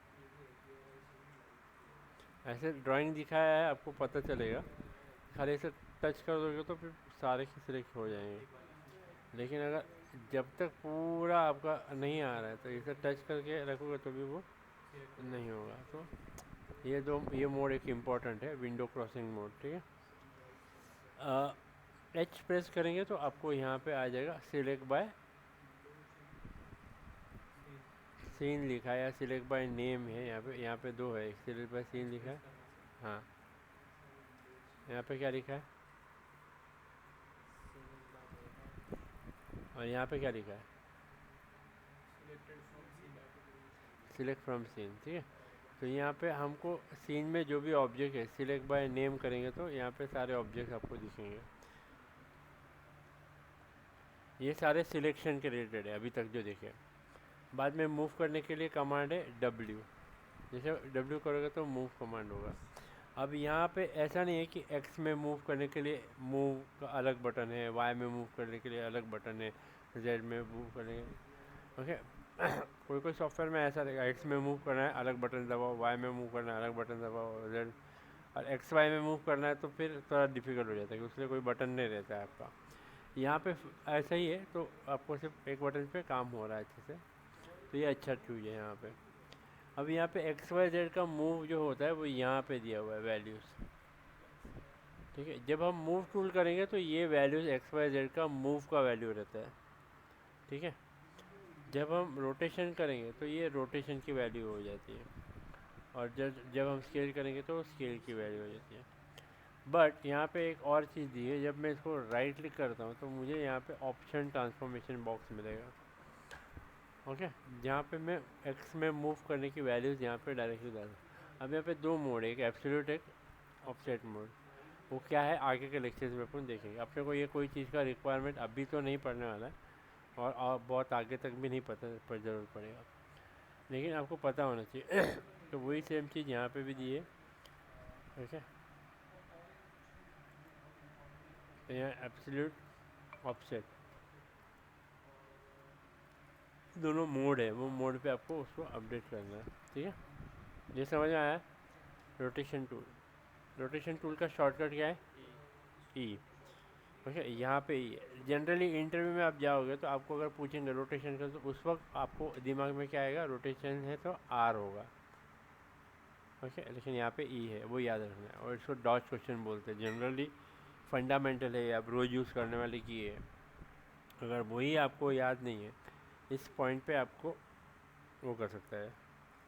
ऐसे ड्राइंग दिखाया है, आपको पता चलेगा, खाली ऐसे टच कर दोगे तो फिर सारे सिलेक्ट हो जाएंगे। लेकिन अगर जब तक पूरा आपका नहीं आ रहा है तो इसे टच करके रखोगे तो भी वो नहीं होगा। तो ये मोड एक इम्पॉर्टेंट है, विंडो क्रॉसिंग मोड, ठीक है। एच प्रेस करेंगे तो आपको यहाँ पे आ जाएगा सिलेक्ट बाय सीन लिखा है, या सिलेक्ट बाय नेम है, यहाँ पे दो है, एक सिलेक्ट बाय सीन लिखा है। हाँ, यहाँ पे क्या लिखा है, और यहाँ पे क्या लिखा है, सिलेक्ट फ्रॉम सीन, ठीक है। तो यहाँ पे हमको सीन में जो भी ऑब्जेक्ट है सिलेक्ट बाय नेम करेंगे तो यहाँ पे सारे ऑब्जेक्ट आपको दिखेंगे। ये सारे सिलेक्शन के रिलेटेड है अभी तक जो देखे। बाद में मूव करने के लिए कमांड है W, जैसे W करोगे तो मूव कमांड होगा। अब यहाँ पे ऐसा नहीं है कि X में मूव करने के लिए मूव का अलग बटन है, Y में मूव करने के लिए अलग बटन है, Z में मूव करने के, ओके। कोई कोई सॉफ्टवेयर में ऐसा रहेगा, X में मूव करना है अलग बटन दबाओ, Y में मूव करना है अलग बटन दबाओ, Z और XY में मूव करना है तो फिर थोड़ा डिफिकल्ट हो जाता है, कि उसके लिए कोई बटन नहीं रहता है आपका। यहाँ पे ऐसा ही है, तो आपको सिर्फ एक बटन पे काम हो रहा है अच्छे से, तो ये अच्छा चीज़ है यहाँ पे। अब यहाँ पे XYZ का मूव जो होता है वो यहाँ पे दिया हुआ है वैल्यूज़, ठीक है। जब हम मूव टूल करेंगे तो ये वैल्यूज़ XYZ का मूव का वैल्यू रहता है, ठीक है। जब हम रोटेशन करेंगे तो ये रोटेशन की वैल्यू हो जाती है, और जब हम स्केल करेंगे तो स्केल की वैल्यू हो जाती है। बट यहाँ पे एक और चीज़ दी है, जब मैं इसको राइट क्लिक करता हूँ तो मुझे यहाँ पे ऑप्शन ट्रांसफॉर्मेशन बॉक्स मिलेगा, ओके। जहाँ पे मैं एक्स में मूव करने की वैल्यूज़ यहाँ पे डायरेक्टली डाल। अब यहाँ पे दो मोड है, एक एब्सोल्यूट, एक ऑफसेट मोड। वो क्या है आगे के लेक्चर्स में अपन देखेंगे। अपने को ये कोई चीज़ का रिक्वायरमेंट अभी तो नहीं पड़ने वाला है, और बहुत आगे तक भी नहीं पता पर ज़रूर पड़ेगा, लेकिन आपको पता होना चाहिए। तो वही सेम चीज़ यहाँ पे भी दी है, ठीक है। तो यहाँ एब्सोल्यूट, ऑफसेट, दोनों मोड है, वो मोड पे आपको उसको अपडेट करना है, ठीक है। ये समझ में आया, रोटेशन टूल। रोटेशन टूल का शॉर्टकट क्या है? ई। ओके, यहाँ पे ई है। जनरली इंटरव्यू में आप जाओगे तो आपको अगर पूछेंगे रोटेशन का, तो उस वक्त आपको दिमाग में क्या आएगा? रोटेशन है तो आर होगा। ओके, लेकिन यहाँ पे ई है, वो याद रखना है। और इसको डॉज क्वेश्चन बोलते हैं। जनरली फंडामेंटल है, आप रोज़ यूज़ करने वाले की है। अगर वही आपको याद नहीं है, इस पॉइंट पे आपको वो कर सकता है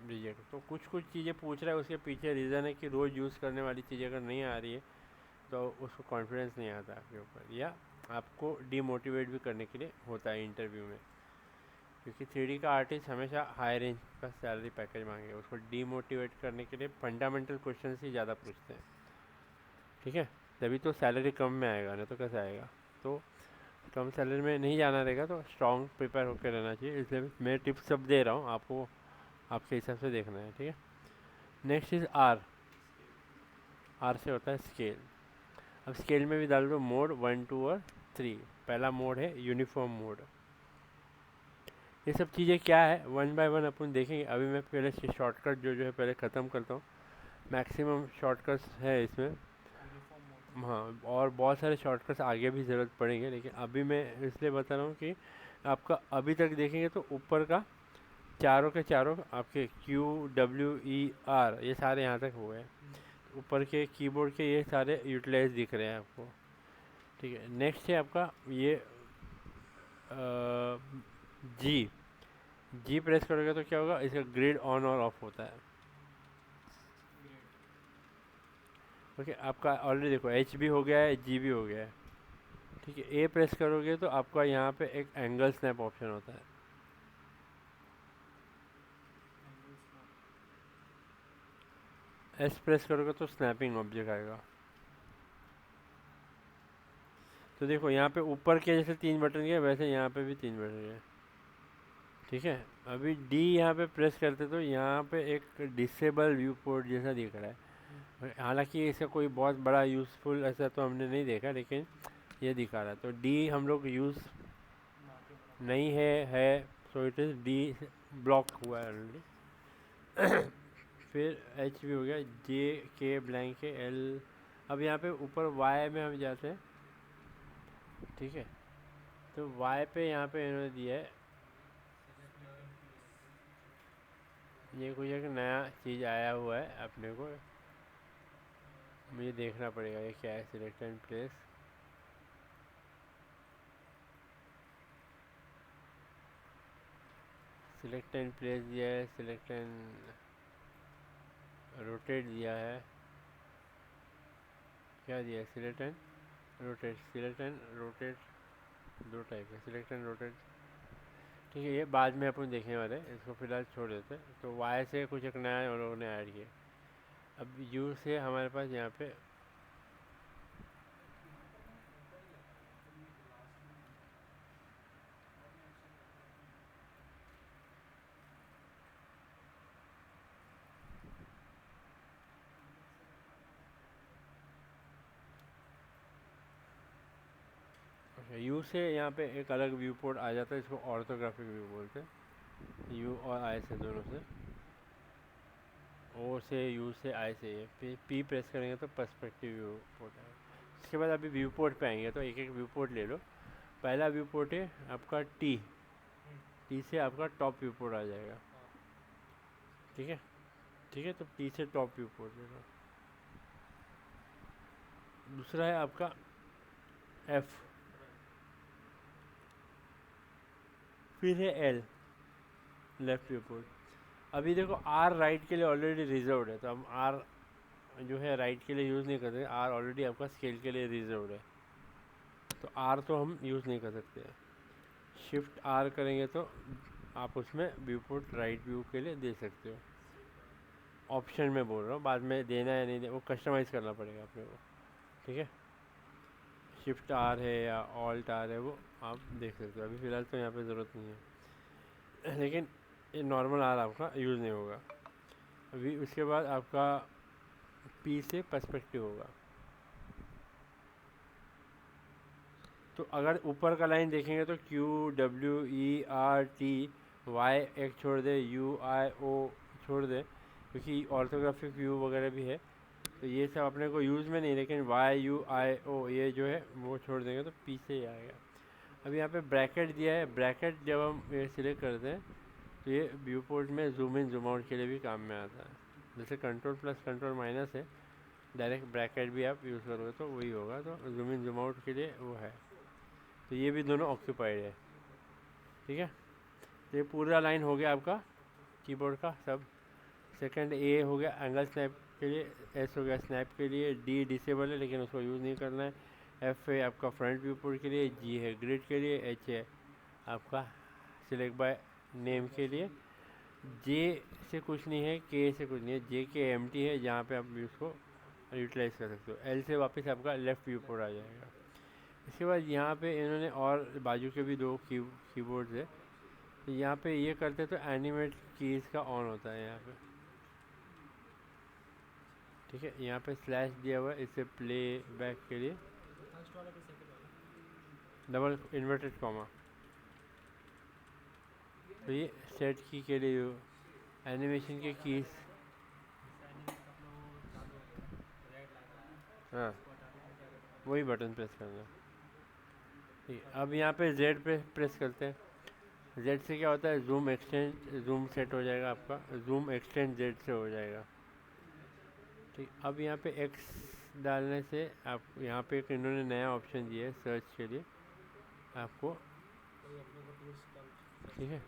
रिजेक्ट। तो कुछ कुछ चीज़ें पूछ रहा है, उसके पीछे रीज़न है कि रोज़ यूज़ करने वाली चीज़ें अगर नहीं आ रही है तो उसको कॉन्फिडेंस नहीं आता आपके ऊपर, या आपको डीमोटिवेट भी करने के लिए होता है इंटरव्यू में। क्योंकि 3D का आर्टिस्ट हमेशा हाई रेंज का सैलरी पैकेज मांगेगा, उसको डीमोटिवेट करने के लिए फंडामेंटल क्वेश्चन ही ज़्यादा पूछते हैं। ठीक है, तभी तो सैलरी कम में आएगा, नहीं तो कैसे आएगा? तो कम सैलरी में नहीं जाना रहेगा तो स्ट्रॉन्ग प्रिपेयर होकर रहना चाहिए। इसलिए मैं टिप्स सब दे रहा हूँ आपको, आपके हिसाब से देखना है। ठीक है, नेक्स्ट इज़ आर। आर से होता है स्केल। अब स्केल में भी डाल दो मोड 1 2 और 3। पहला मोड है यूनिफॉर्म मोड। ये सब चीज़ें क्या है, वन बाय वन अपन देखेंगे। अभी मैं पहले शॉर्टकट जो जो है पहले ख़त्म करता हूँ। मैक्सिमम शॉर्टकट्स है इसमें। हाँ, और बहुत सारे शॉर्टकट्स आगे भी ज़रूरत पड़ेंगे, लेकिन अभी मैं इसलिए बता रहा हूँ कि आपका अभी तक देखेंगे तो ऊपर का चारों के चारों आपके QWER ये सारे यहाँ तक हुए हैं। ऊपर के कीबोर्ड के ये सारे यूटिलाइज दिख रहे हैं आपको। ठीक है, नेक्स्ट है आपका ये जी। जी प्रेस करोगे तो क्या होगा? इसका ग्रिड ऑन और ऑफ होता है। ओके, आपका ऑलरेडी देखो एच भी हो गया है, जी भी हो गया है। ठीक है, ए प्रेस करोगे तो आपका यहाँ पे एक एंगल स्नैप ऑप्शन होता है। एस प्रेस करोगे तो स्नैपिंग ऑब्जेक्ट आएगा। तो देखो यहाँ पे ऊपर के जैसे 3 बटन है, वैसे यहाँ पे भी 3 बटन है। ठीक है, अभी डी यहाँ पे प्रेस करते तो यहाँ पे एक डिसेबल व्यू पोर्ट जैसा दिख रहा है। हालांकि इसका कोई बहुत बड़ा यूज़फुल ऐसा तो हमने नहीं देखा, लेकिन ये दिखा रहा है। तो डी हम लोग यूज़ नहीं है so it is D block हुआ है ऑलरेडी। फिर एच भी हो गया, जे के ब्लैंक है, एल। अब यहाँ पे ऊपर वाई में हम जाते हैं। ठीक है, तो वाई पे यहाँ पे इन्होंने दिया है, ये कुछ एक नया चीज़ आया हुआ है अपने को, मुझे देखना पड़ेगा ये क्या है। Select and place, select and place दिया है, सिलेक्ट एंड रोटेट दिया है। क्या दिया है? Select and rotate. Select and rotate दो टाइप है, सिलेक्ट एंड रोटेट। ठीक है, ये बाद में अपन देखने वाले हैं, इसको फिलहाल छोड़ देते हैं। तो वाई से कुछ एक नया उन लोगों ने ऐड किया। अब यू से हमारे पास यहाँ पे यू से यहाँ पे एक अलग व्यू पोर्ट आ जाता है, इसको ऑर्थोग्राफिक व्यू बोलते हैं। यू और आई से, दोनों से, ओ से, यू से, आई से। ये पी प्रेस करेंगे तो पर्सपेक्टिव व्यू पोर्ट है। इसके बाद अभी व्यू पोर्ट पे आएंगे, तो एक एक व्यू पोर्ट ले लो। पहला व्यू पोर्ट है आपका टी। टी से आपका टॉप व्यू पोर्ट आ जाएगा। ठीक है, ठीक है, तो टी से टॉप व्यू पोर्ट ले लो। दूसरा है आपका एफ, फिर है एल, लेफ्ट व्यू पोर्ट। अभी देखो आर राइट के लिए ऑलरेडी रिजर्व्ड है, तो हम आर जो है राइट के लिए यूज़ नहीं करते। आर ऑलरेडी आपका स्केल के लिए रिजर्व्ड है, तो आर तो हम यूज़ नहीं कर सकते। शिफ्ट आर करेंगे तो आप उसमें व्यू पोर्ट राइट व्यू के लिए दे सकते हो। ऑप्शन में बोल रहा हूँ, बाद में देना है नहीं देना वो कस्टमाइज़ करना पड़ेगा अपने को। ठीक है, शिफ्ट आर है या ऑल्ट आर है वो आप देख सकते हो। अभी फ़िलहाल तो यहाँ पे ज़रूरत नहीं है, लेकिन ये नॉर्मल आर आपका यूज़ नहीं होगा। अभी उसके बाद आपका पी से पर्सपेक्टिव होगा। तो अगर ऊपर का लाइन देखेंगे तो QWERT, वाई एक छोड़ दे, UIO छोड़ दे, क्योंकि ऑर्थोग्राफिक व्यू वगैरह भी है। तो ये सब अपने को यूज़ में नहीं, लेकिन वाई यू आई ओ ये जो है वो छोड़ देंगे तो पीछे ही आएगा। अब यहाँ पे ब्रैकेट दिया है, ब्रैकेट जब हम ये सिलेक्ट करते हैं तो ये व्यू पोर्ट में जूम इन जूम आउट के लिए भी काम में आता है। जैसे कंट्रोल प्लस कंट्रोल माइनस है, डायरेक्ट ब्रैकेट भी आप यूज़ करोगे तो वही होगा, तो जूम इन जूम आउट के लिए वो है। तो ये भी दोनों ऑक्यूपाइड है, ठीक है। तो ये पूरा लाइन हो गया आपका कीबोर्ड का सब। सेकंड ए हो गया एंगल स्नैप के लिए, एस हो गया स्नैप के लिए, डी डिसेबल है लेकिन उसको यूज़ नहीं करना है, एफ है आपका फ्रंट व्यू पोर्ट के लिए, जी है ग्रिड के लिए, एच है आपका सिलेक्ट बाय नेम के लिए, जे से कुछ नहीं है, के से कुछ नहीं है, जे के एम्प्टी है जहाँ पे आप उसको यूटिलाइज कर सकते हो। एल से वापस आपका लेफ़्ट व्यू पोर्ट आ जाएगा। इसके बाद यहाँ पे इन्होंने और बाजू के भी दो कीबोर्ड्स है, तो यहाँ पे ये करते तो एनिमेट कीज़ का ऑन होता है यहाँ पे, ठीक है। यहाँ पे स्लैश दिया हुआ है इससे प्ले बैक के लिए, डबल इन्वर्टेड कॉमा, तो ये सेट की के लिए एनिमेशन के कीज़। हाँ वही बटन प्रेस करना, ठीक है। अब यहाँ पे जेड पे प्रेस करते हैं। जेड से क्या होता है, जूम एक्सटेंड जूम सेट हो जाएगा आपका, जूम एक्सटेंड जेड से हो जाएगा, ठीक। अब यहाँ पे एक्स डालने से आप यहाँ पे एक इन्होंने नया ऑप्शन दिया है सर्च के लिए आपको, ठीक है।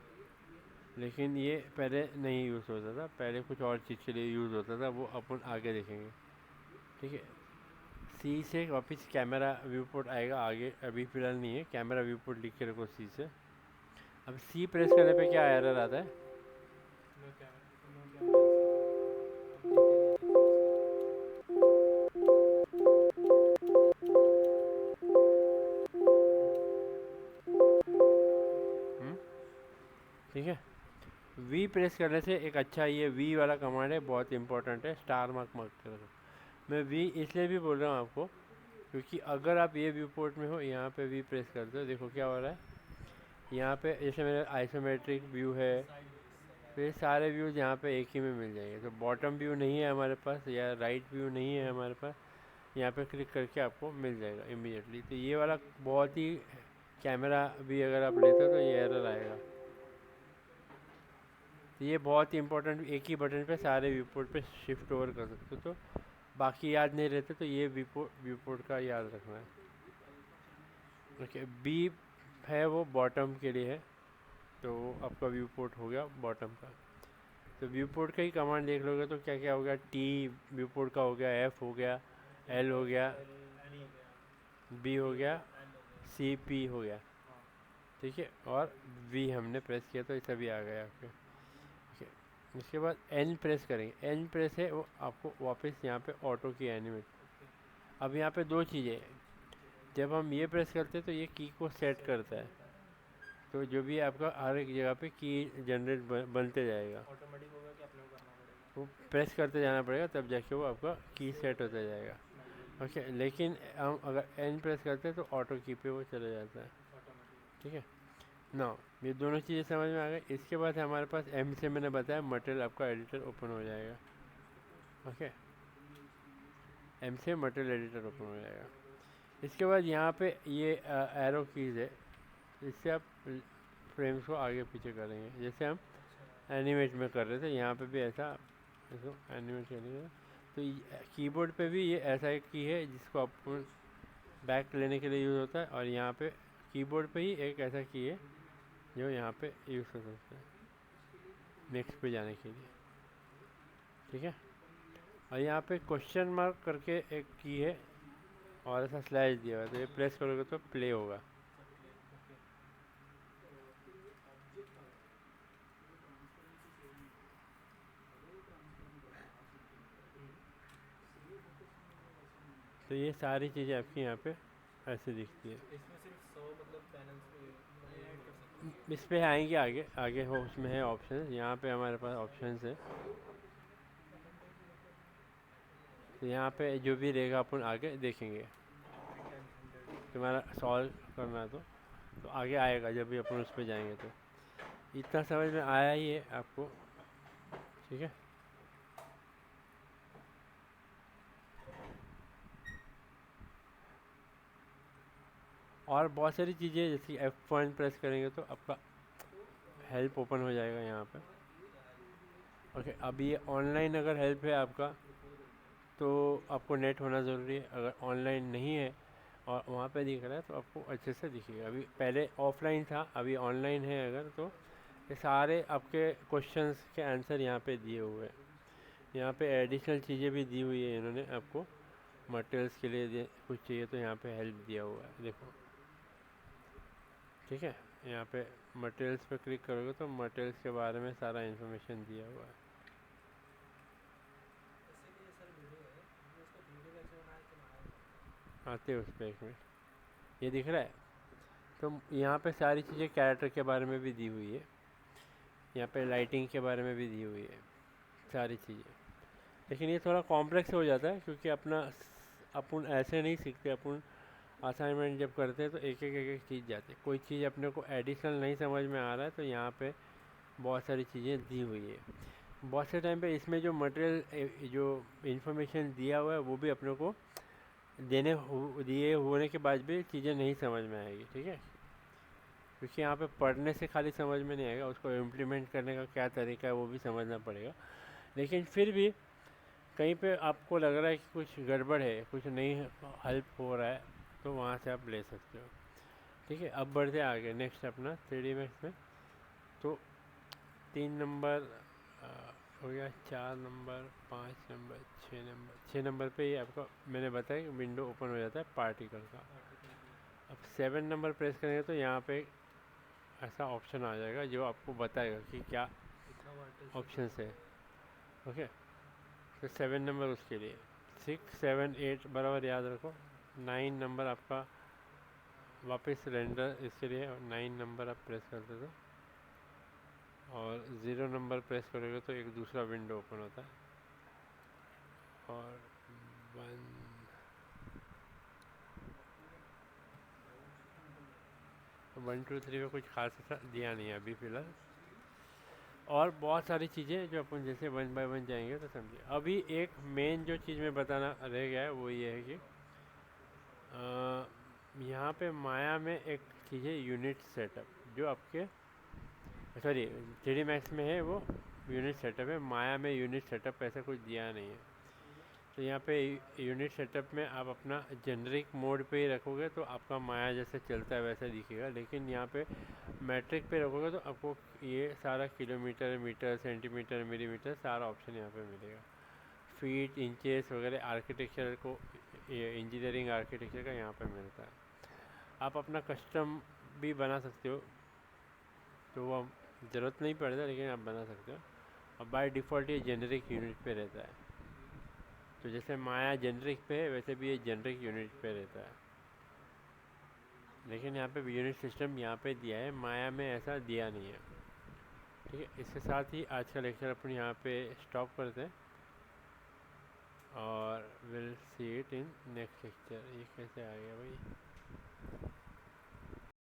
लेकिन ये पहले नहीं यूज़ होता था, पहले कुछ और चीज़ के लिए यूज़ होता था, वो अपन आगे देखेंगे, ठीक है। सी से वापस कैमरा व्यू पोर्ट आएगा आगे, अभी फ़िलहाल नहीं है, कैमरा व्यू पोर्ट लिख के रखो सी से। अब सी प्रेस करने पे क्या एरर आता है, ठीक है। वी प्रेस करने से एक अच्छा ये वी वाला कमांड है, बहुत इंपॉर्टेंट है, स्टार मार्क मार्क कर दो। मैं वी इसलिए भी बोल रहा हूँ आपको क्योंकि अगर आप ये व्यू पोर्ट में हो, यहाँ पे वी प्रेस करते हो, देखो क्या हो रहा है यहाँ पे, जैसे मेरा आइसोमेट्रिक व्यू है, तो ये सारे व्यूज़ यहाँ पे एक ही में मिल जाएंगे। तो बॉटम व्यू नहीं है हमारे पास या राइट व्यू नहीं है हमारे पास, यहाँ पे क्लिक करके आपको मिल जाएगा इमीडिएटली। तो ये वाला बहुत ही, कैमरा भी अगर आप लेते हो तो ये एरर आएगा। तो ये बहुत ही इंपॉर्टेंट, एक ही बटन पे सारे व्यू पोर्ट पे शिफ्ट ओवर कर सकते हो, तो बाकी याद नहीं रहते तो ये व्यू पोर्ट का याद रखना है, ओके। बी है वो बॉटम के लिए है, तो आपका व्यू पोर्ट हो गया बॉटम का। तो व्यू पोर्ट का ही कमांड देख लोगे तो क्या क्या हो गया, टी व्यू पोर्ट का हो गया, एफ हो गया, एल हो गया, बी हो गया, सी पी हो गया, ठीक है। और वी हमने प्रेस किया तो ये सभी आ गया आपके, ठीक है। उसके बाद एन प्रेस करेंगे, एन प्रेस है वो आपको वापस यहाँ पे ऑटो की एनिमेट। अब यहाँ पे दो चीज़ें, जब हम ये प्रेस करते हैं तो ये की को सेट करता है, तो जो भी आपका हर एक जगह पे की जनरेट बनते जाएगा, ऑटोमेटिक होगा कि अपने को करना पड़ेगा, वो प्रेस करते जाना पड़ेगा तब जाके वो आपका की सेट होता जाएगा, ओके। लेकिन हम अगर एन प्रेस करते हैं तो ऑटो की पे वो चला जाता है, ऑटोमेटिक। ठीक है ना। ये दोनों चीज़ें समझ में आ गई। इसके बाद हमारे पास एम से मैंने बताया मटेरियल आपका एडिटर ओपन हो जाएगा, ओके। एम से मटेरियल एडिटर ओपन हो जाएगा। इसके बाद यहाँ पे ये एरो कीज़ है, इससे आप फ्रेम्स को आगे पीछे करेंगे, जैसे हम एनिमेट में कर रहे थे, यहाँ पे भी ऐसा इसको एनिमेट करेंगे। तो कीबोर्ड पे भी ये ऐसा एक की है जिसको आप बैक लेने के लिए यूज़ होता है, और यहाँ पे कीबोर्ड पे ही एक ऐसा की है जो यहाँ पे यूज़ कर सकते हैं नेक्स्ट पे जाने के लिए, ठीक है। और यहाँ पे क्वेश्चन मार्क करके एक की है और ऐसा स्लैश दिया हुआ है, तो ये प्रेस करोगे तो प्ले होगा, तो ये सारी चीज़ें आपकी यहाँ पे ऐसे दिखती है। इसमें सिर्फ 100 मतलब पैनल्स पे ऐड कर सकते हैं। इस पे आएंगे आगे, आगे हो उसमें है ऑप्शन, यहाँ पे हमारे पास ऑप्शन है, तो यहाँ पे जो भी रहेगा अपन आगे देखेंगे। तुम्हारा सॉल्व करना है तो आगे आएगा जब भी अपन उस पर जाएंगे, तो इतना समझ में आया ही है आपको, ठीक है। और बहुत सारी चीज़ें जैसे F1 प्रेस करेंगे तो आपका हेल्प ओपन हो जाएगा यहाँ पे। ओके, अब ये ऑनलाइन अगर हेल्प है आपका तो आपको नेट होना ज़रूरी है। अगर ऑनलाइन नहीं है और वहाँ पे दिख रहा है तो आपको अच्छे से दिखेगा। अभी पहले ऑफलाइन था, अभी ऑनलाइन है अगर, तो ये सारे आपके क्वेश्चंस के आंसर यहाँ पे दिए हुए हैं। यहाँ पे एडिशनल चीज़ें भी दी हुई है इन्होंने आपको, मटेरियल्स के लिए कुछ चाहिए तो यहाँ पे हेल्प दिया हुआ है, देखो। ठीक है, यहाँ पे मटेरियल्स पे क्लिक करोगे तो मटेरियल्स के बारे में सारा इन्फॉर्मेशन दिया हुआ है। जैसे कि ये सर वीडियो है, मुझे इसको 3D कैसे बनाया तो बनाया आते हैं उस पर एक मिनट, ये दिख रहा है। तो यहाँ पे सारी चीज़ें कैरेक्टर के बारे में भी दी हुई है, यहाँ पे लाइटिंग के बारे में भी दी हुई है सारी चीज़ें। लेकिन ये थोड़ा कॉम्प्लेक्स हो जाता है क्योंकि अपन ऐसे नहीं सीखते। अपन असाइनमेंट जब करते हैं तो एक एक चीज़ जाती है, कोई चीज़ अपने को एडिशनल नहीं समझ में आ रहा है तो यहाँ पे बहुत सारी चीज़ें दी हुई है। बहुत से टाइम पे इसमें जो मटेरियल जो इन्फॉर्मेशन दिया हुआ है वो भी अपने को दिए होने के बाद भी चीज़ें नहीं समझ में आएगी। ठीक है, क्योंकि यहाँ पे पढ़ने से खाली समझ में नहीं आएगा, उसको इम्प्लीमेंट करने का क्या तरीका है वो भी समझना पड़ेगा। लेकिन फिर भी कहीं पे आपको लग रहा है कि कुछ गड़बड़ है, कुछ नहीं हेल्प हो रहा है, तो वहाँ से आप ले सकते हो। ठीक है, अब बढ़ते आगे नेक्स्ट अपना 3D मैक्स में। तो 3 नंबर हो गया, 4 नंबर, 5 नंबर, 6 नंबर पे ये आपका मैंने बताया कि विंडो ओपन हो जाता है पार्टिकल का। अब 7 नंबर प्रेस करेंगे तो यहाँ पे ऐसा ऑप्शन आ जाएगा जो आपको बताएगा कि क्या कितना वाटेज ऑप्शन है। ओके, तो 7 नंबर उसके लिए, 6, 7, 8 बराबर याद रखो। 9 नंबर आपका वापस रेंडर इसके लिए, 9 नंबर आप प्रेस करते थे और 0 नंबर प्रेस करोगे तो एक दूसरा विंडो ओपन होता है। और 1 2 3 में कुछ खास ऐसा दिया नहीं है अभी फ़िलहाल। और बहुत सारी चीज़ें जो अपन जैसे 1 बाय 1 जाएंगे तो समझिए। अभी एक मेन जो चीज़ मैं बताना रह गया है वो ये है कि यहाँ पे माया में एक चीज़ है यूनिट सेटअप, जो आपके सॉरी 3D मैक्स में है वो यूनिट सेटअप है। माया में यूनिट सेटअप ऐसा कुछ दिया नहीं है। तो यहाँ पे यूनिट सेटअप में आप अपना जेनरिक मोड पे ही रखोगे तो आपका माया जैसे चलता है वैसा दिखेगा। लेकिन यहाँ पे मैट्रिक पे रखोगे तो आपको ये सारा किलोमीटर, मीटर, सेंटीमीटर, मिलीमीटर सारा ऑप्शन यहाँ पे मिलेगा। फीट, इंचेस वगैरह आर्किटेक्चर को, ये इंजीनियरिंग आर्किटेक्चर का यहाँ पे मिलता है। आप अपना कस्टम भी बना सकते हो, तो वो ज़रूरत नहीं पड़ता लेकिन आप बना सकते हो। और बाय डिफ़ॉल्ट ये जेनरिक यूनिट पे रहता है। तो जैसे माया जेनरिक पे है वैसे भी ये जेनरिक यूनिट पे रहता है। लेकिन यहाँ पे यूनिट सिस्टम यहाँ पे दिया है, माया में ऐसा दिया नहीं है। ठीक है, इसके साथ ही आज का लेक्चर अपन यहाँ पे स्टॉप करते हैं और will see it in next lecture. ये कैसे आ गया भाई?